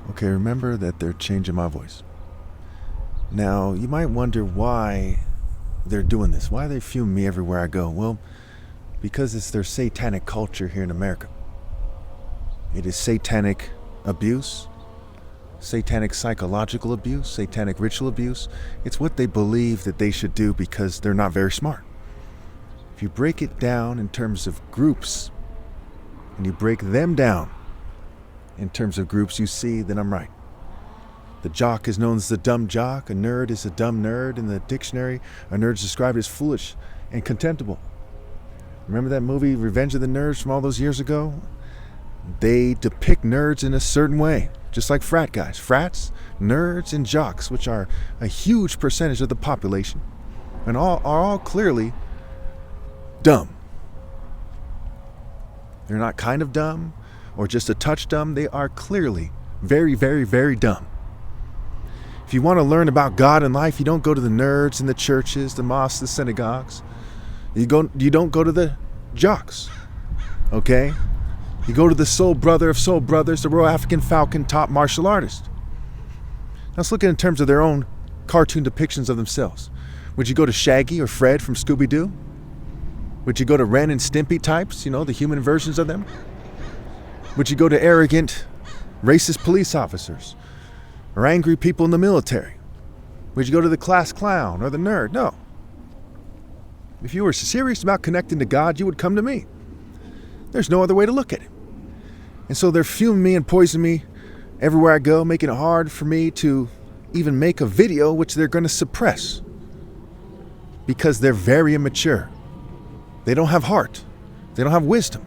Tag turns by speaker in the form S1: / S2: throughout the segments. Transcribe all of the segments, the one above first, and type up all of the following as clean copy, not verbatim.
S1: Okay, remember that they're changing my voice. Now, you might wonder why they're doing this. Why they fume me everywhere I go? Well, because it's their satanic culture here in America. It is satanic abuse, satanic psychological abuse, satanic ritual abuse. It's what they believe that they should do because they're not very smart. If you break it down in terms of groups, and you break them down in terms of groups, you see that I'm right. The jock is known as the dumb jock. A nerd is a dumb nerd. In the dictionary, a nerd is described as foolish and contemptible. Remember that movie, Revenge of the Nerds, from all those years ago? They depict nerds in a certain way, just like frat guys. Frats, nerds, and jocks, which are a huge percentage of the population, and are all clearly dumb. They're not kind of dumb or just a touch dumb. They are clearly very, very, very dumb. If you want to learn about God and life, you don't go to the nerds in the churches, the mosques, the synagogues. You don't go to the jocks, okay? You go to the soul brother of soul brothers, the Royal African Falcon top martial artist. Now let's look at it in terms of their own cartoon depictions of themselves. Would you go to Shaggy or Fred from Scooby-Doo? Would you go to Ren and Stimpy types, the human versions of them? Would you go to arrogant, racist police officers or angry people in the military? Would you go to the class clown or the nerd? No. If you were serious about connecting to God, you would come to me. There's no other way to look at it. And so they're fuming me and poisoning me everywhere I go, making it hard for me to even make a video which they're going to suppress because they're very immature. They don't have heart. They don't have wisdom.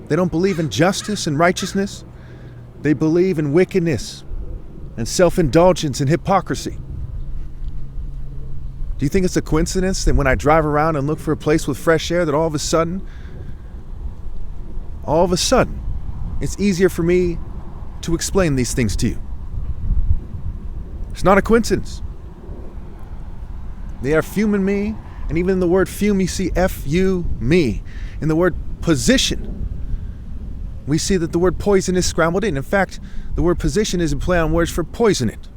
S1: They don't believe in justice and righteousness. They believe in wickedness and self-indulgence and hypocrisy. Do you think it's a coincidence that when I drive around and look for a place with fresh air that all of a sudden, it's easier for me to explain these things to you? It's not a coincidence. They are fuming me, and even in the word fume, you see F-U, me. In the word position, we see that the word poison is scrambled in. In fact, the word position is a play on words for poison it.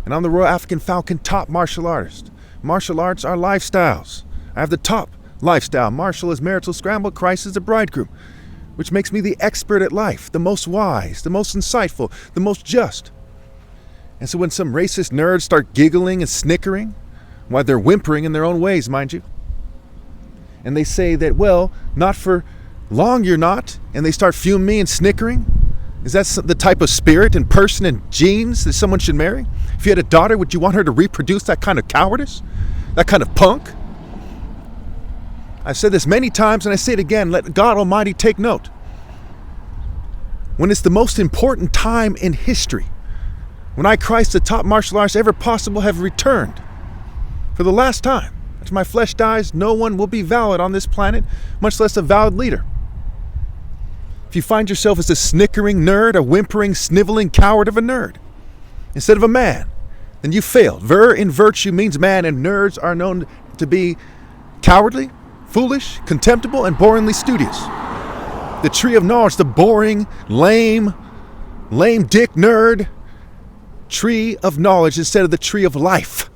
S1: And I'm the Royal African Falcon top martial artist. Martial arts are lifestyles. I have the top lifestyle. Martial is marital scramble, Christ is the bridegroom, which makes me the expert at life, the most wise, the most insightful, the most just. And so when some racist nerds start giggling and snickering, while they're whimpering in their own ways, mind you, and they say that, well, not for long you're not, and they start fuming me and snickering, is that the type of spirit and person and genes that someone should marry? If you had a daughter, would you want her to reproduce that kind of cowardice? That kind of punk? I've said this many times and I say it again, let God Almighty take note. When it's the most important time in history, when I, Christ, the top martial artist ever possible, have returned for the last time, after my flesh dies, no one will be valid on this planet, much less a valid leader. If you find yourself as a snickering nerd, a whimpering, sniveling coward of a nerd, instead of a man, then you failed. Ver in virtue means man, and nerds are known to be cowardly, foolish, contemptible, and boringly studious. The tree of knowledge, the boring, lame dick nerd tree of knowledge instead of the tree of life.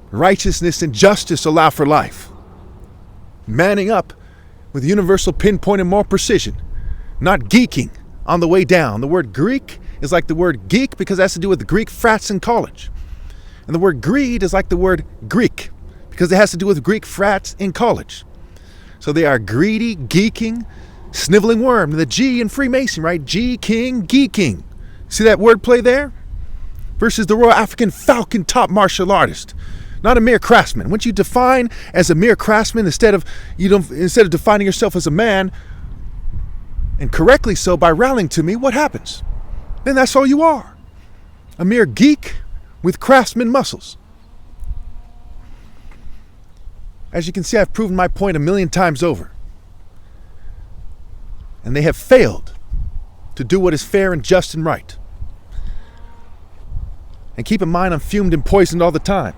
S1: Righteousness and justice allow for life. Manning up with universal pinpoint and more precision, not geeking on the way down. The word Greek is like the word geek because it has to do with Greek frats in college. And the word greed is like the word Greek because it has to do with Greek frats in college. So they are greedy, geeking, sniveling worm. The G in Freemason, right? G-king, geeking. See that wordplay there? Versus the Royal African Falcon top martial artist. Not a mere craftsman. Once you define as a mere craftsman instead of defining yourself as a man, and correctly so by rallying to me, what happens? Then that's all you are. A mere geek with craftsman muscles. As you can see, I've proven my point 1,000,000 times over. And they have failed to do what is fair and just and right. And keep in mind, I'm fumed and poisoned all the time.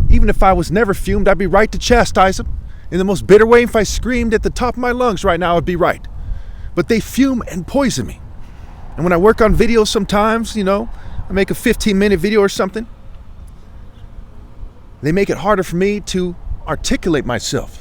S1: Even if I was never fumed, I'd be right to chastise them in the most bitter way. If I screamed at the top of my lungs right now, I'd be right. But they fume and poison me. And when I work on videos sometimes, I make a 15-minute video or something, they make it harder for me to articulate myself.